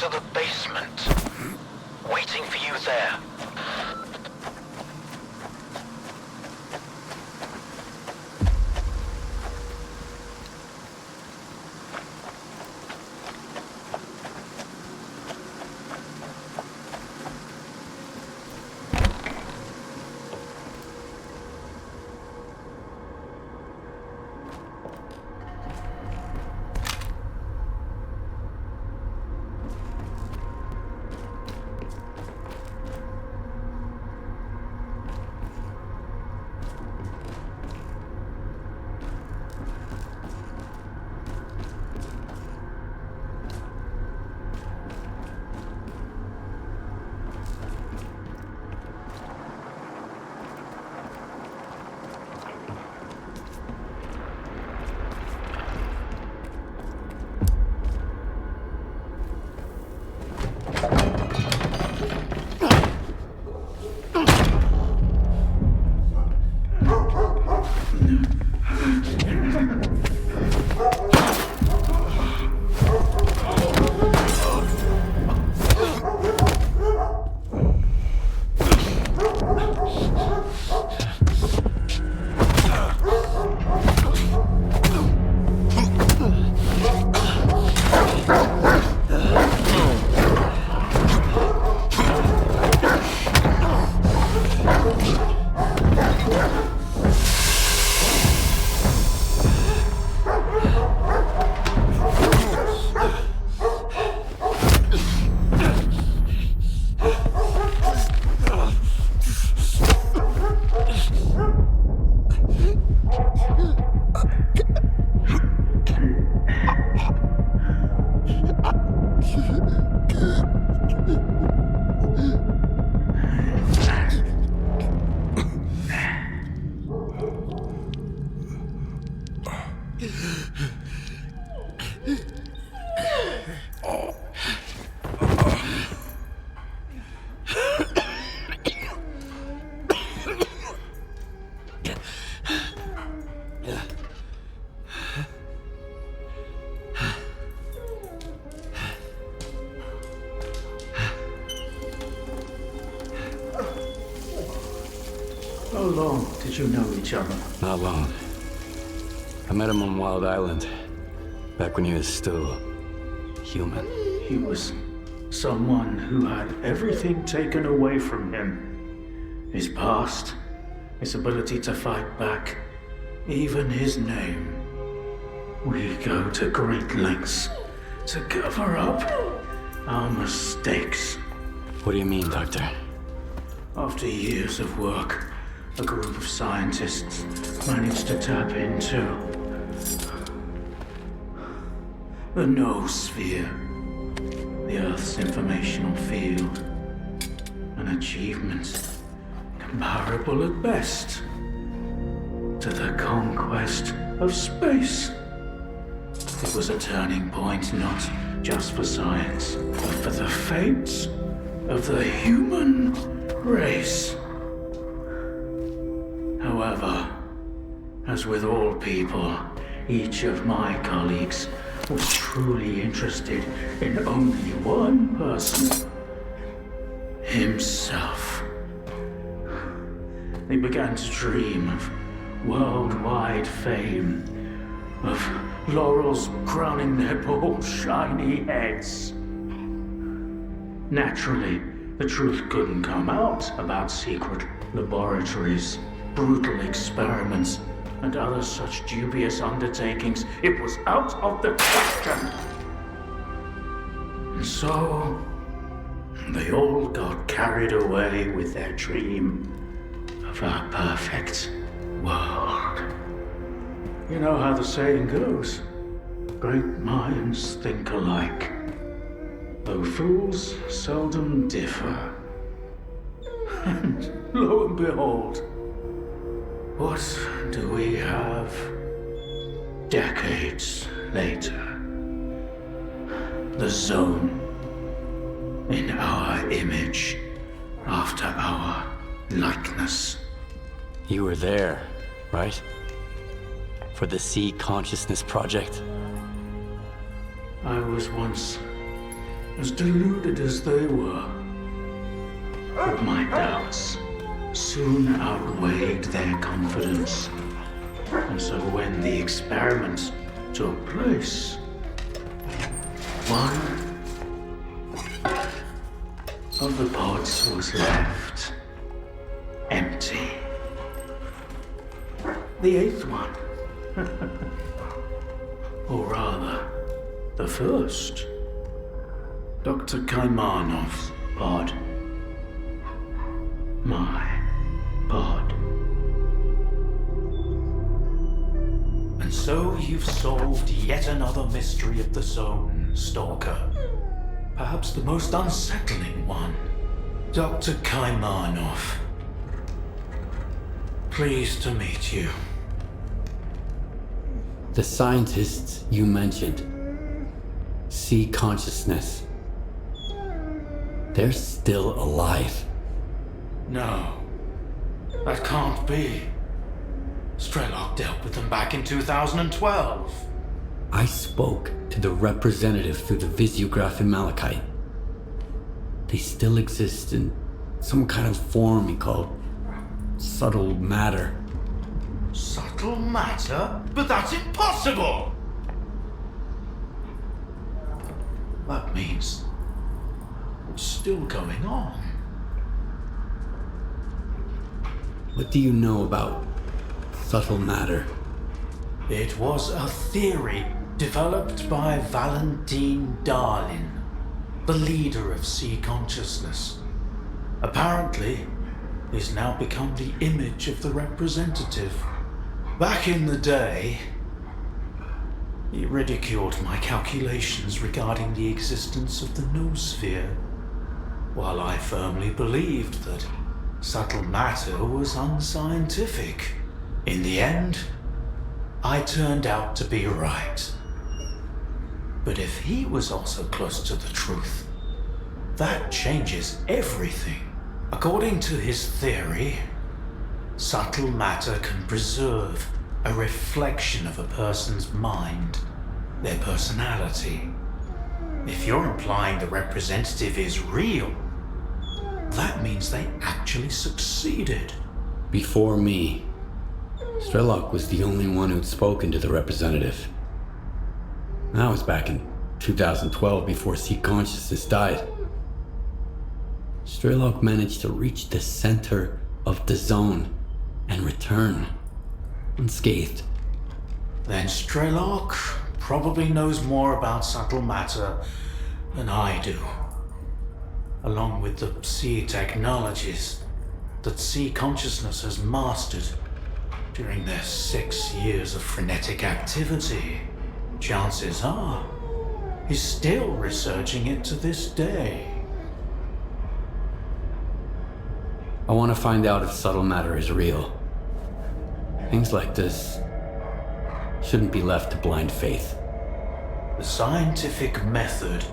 to the basement. Waiting for you there. How long did you know each other? Not long. I met him on Wild Island, back when he was still human. He was someone who had everything taken away from him. His past, his ability to fight back, even his name. We go to great lengths to cover up our mistakes. What do you mean, Doctor? After years of work, a group of scientists managed to tap into the noosphere, the Earth's informational field. An achievement comparable at best to the conquest of space. It was a turning point not just for science, but for the fates of the human race. However, as with all people, each of my colleagues was truly interested in only one person: himself. They began to dream of worldwide fame, of laurels crowning their bald, shiny heads. Naturally, the truth couldn't come out about secret laboratories, brutal experiments, and other such dubious undertakings. It was out of the question. And so, they all got carried away with their dream of a perfect world. You know how the saying goes, great minds think alike, though fools seldom differ. And lo and behold, what do we have decades later? The Zone, in our image, after our likeness. You were there, right? For the Sea Consciousness Project? I was once As deluded as they were. But my doubts soon outweighed their confidence. And so when the experiment took place, one of the pods was left empty. The eighth one, or rather, the first, Dr. Kaimanov's pod. My pod. And so you've solved yet another mystery of the zone, Stalker. Perhaps the most unsettling one. Dr. Kaimanov. Pleased to meet you. The scientists you mentioned see consciousness. They're still alive. No, that can't be. Strelok dealt with them back in 2012. I spoke to the representative through the visiograph in Malachite. They still exist in some kind of form he called subtle matter. Subtle matter? But that's impossible! That means it's still going on. What do you know about subtle matter? It was a theory developed by Valentin Darlin, the leader of sea consciousness. Apparently, he's now become the image of the representative. Back in the day, he ridiculed my calculations regarding the existence of the noosphere, while I firmly believed that subtle matter was unscientific. In the end, I turned out to be right. But if he was also close to the truth, that changes everything. According to his theory, subtle matter can preserve a reflection of a person's mind, their personality. If you're implying the representative is real, that means they actually succeeded. Before me, Strelok was the only one who'd spoken to the representative. That was back in 2012 before Sea Consciousness died. Strelok managed to reach the center of the zone and return unscathed. Then Strelok probably knows more about subtle matter than I do, along with the sea technologies that Sea Consciousness has mastered during their 6 years of frenetic activity. Chances are, he's still researching it to this day. I want to find out if subtle matter is real. Things like this shouldn't be left to blind faith. The scientific method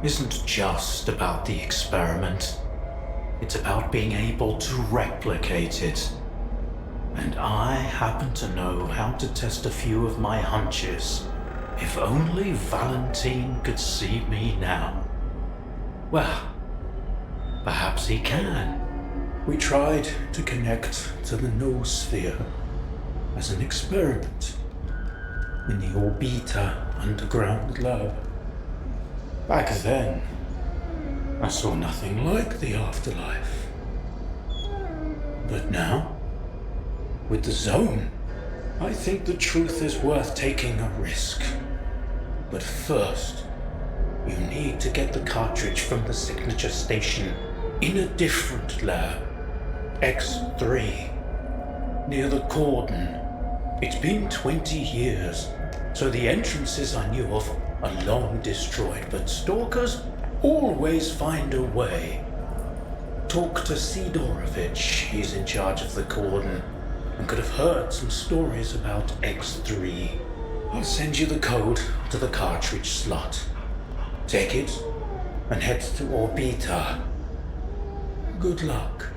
isn't just about the experiment. It's about being able to replicate it. And I happen to know how to test a few of my hunches. If only Valentine could see me now. Well, perhaps he can. We tried to connect to the noosphere as an experiment in the Orbita underground lab. Back then, I saw nothing like the afterlife. But now, with the zone, I think the truth is worth taking a risk. But first, you need to get the cartridge from the signature station in a different lab, X3, near the cordon. It's been 20 years, so the entrances I knew of are long destroyed, but stalkers always find a way. Talk to Sidorovich, he's in charge of the cordon, and could have heard some stories about X3. I'll send you the code to the cartridge slot. Take it and head to Orbita. Good luck.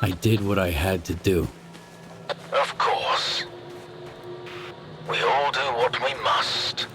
I did what I had to do. Of course. We all do what we must.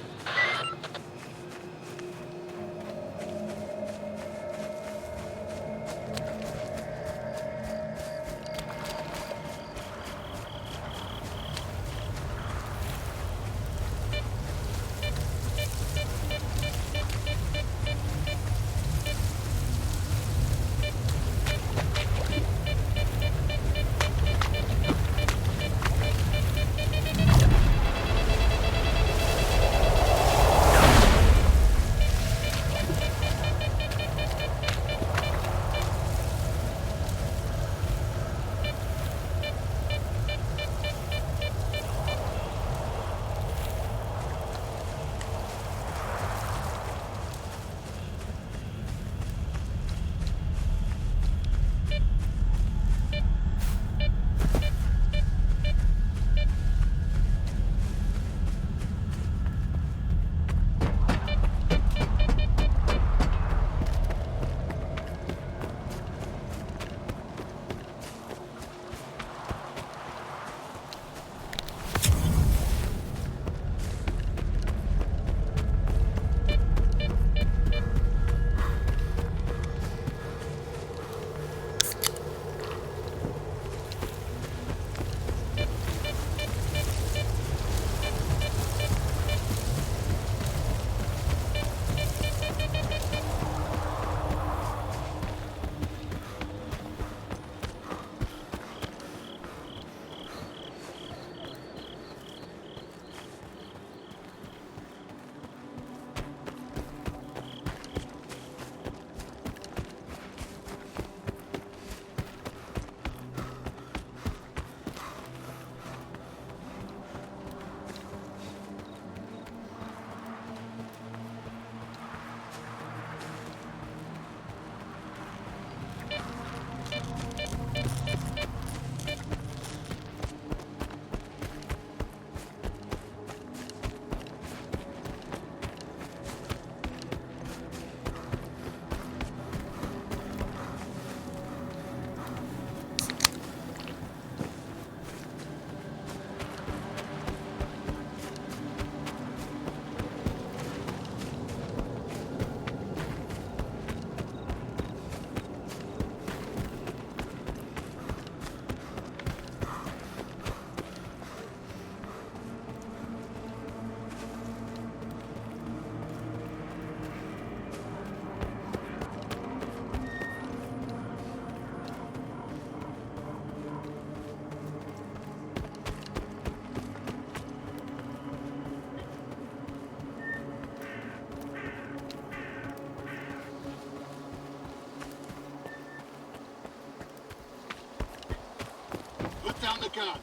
Put down the gun.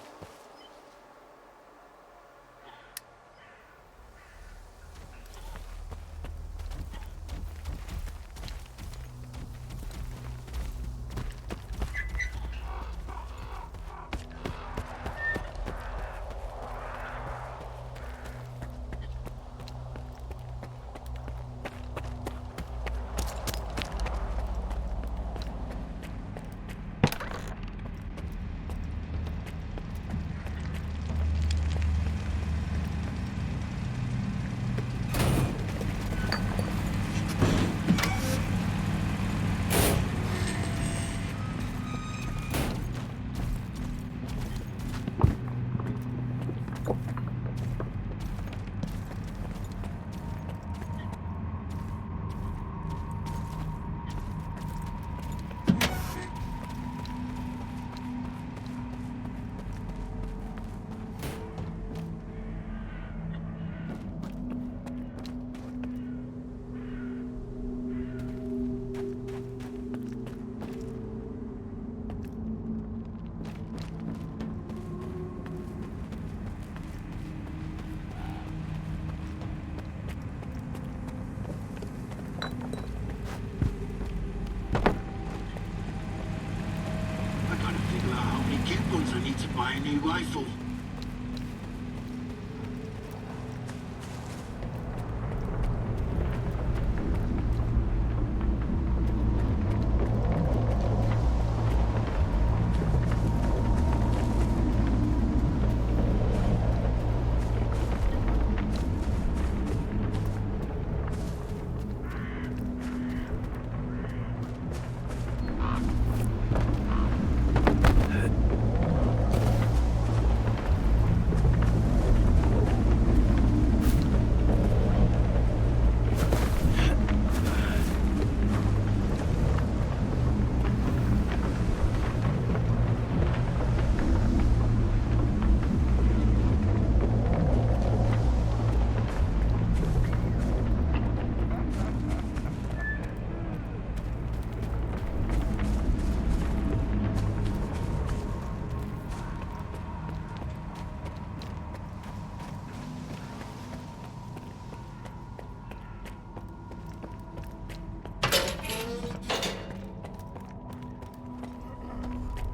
I need to buy a new rifle.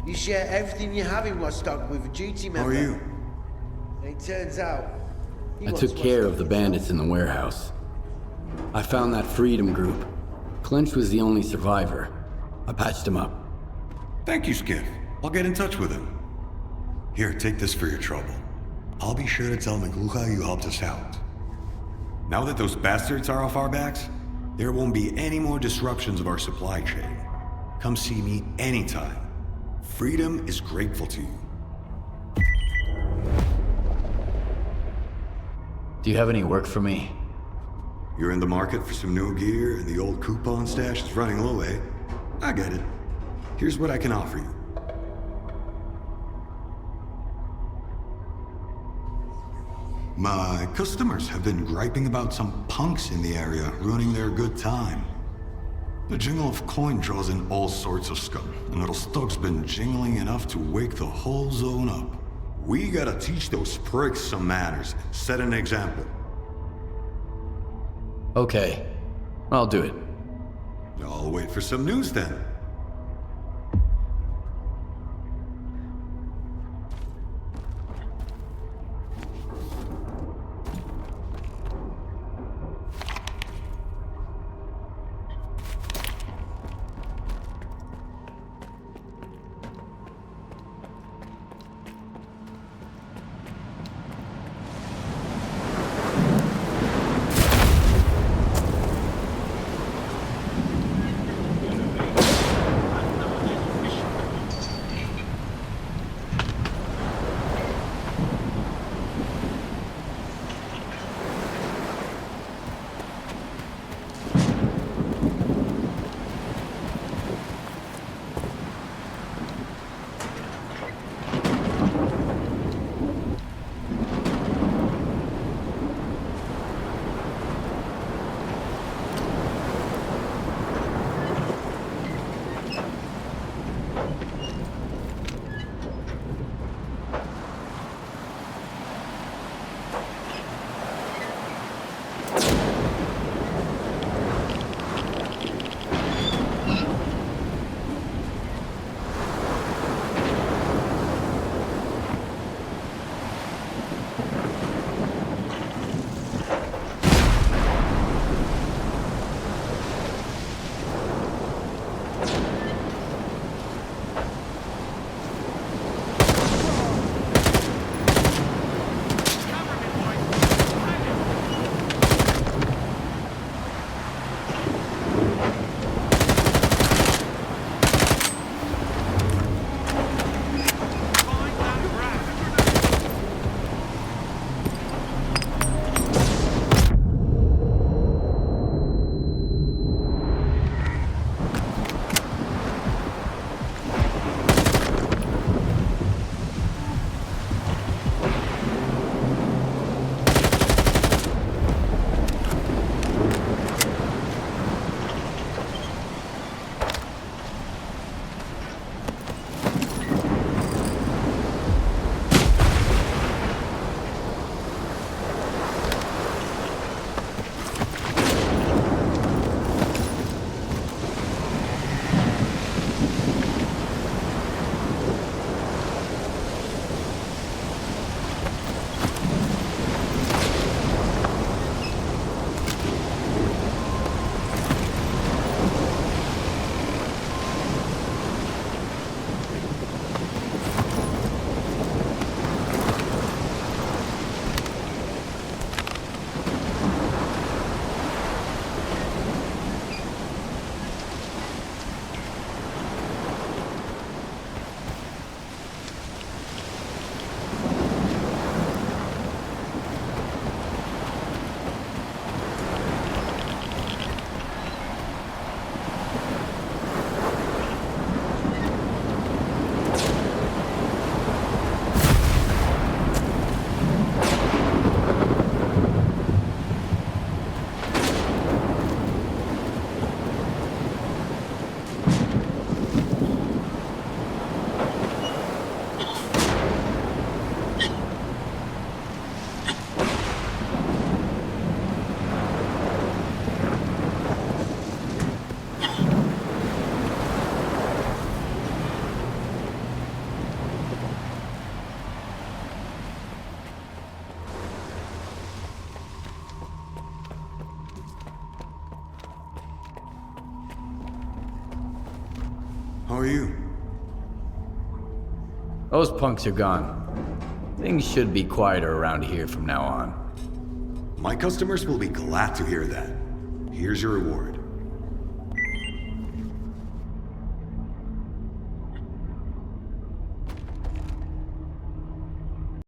You share everything you have in Wostock with a duty member. How are you? And it turns out... I took care of the bandits in the warehouse. I found that Freedom group. Clinch was the only survivor. I patched him up. Thank you, Skiff. I'll get in touch with him. Here, take this for your trouble. I'll be sure to tell McLuha you helped us out. Now that those bastards are off our backs, there won't be any more disruptions of our supply chain. Come see me anytime. Freedom is grateful to you. Do you have any work for me? You're in the market for some new gear and the old coupon stash is running low, eh? I get it. Here's what I can offer you. My customers have been griping about some punks in the area ruining their good time. The jingle of coin draws in all sorts of scum, and little Stug's been jingling enough to wake the whole zone up. We gotta teach those pricks some manners and set an example. Okay, I'll do it. I'll wait for some news then. How are you? Those punks are gone. Things should be quieter around here from now on. My customers will be glad to hear that. Here's your reward.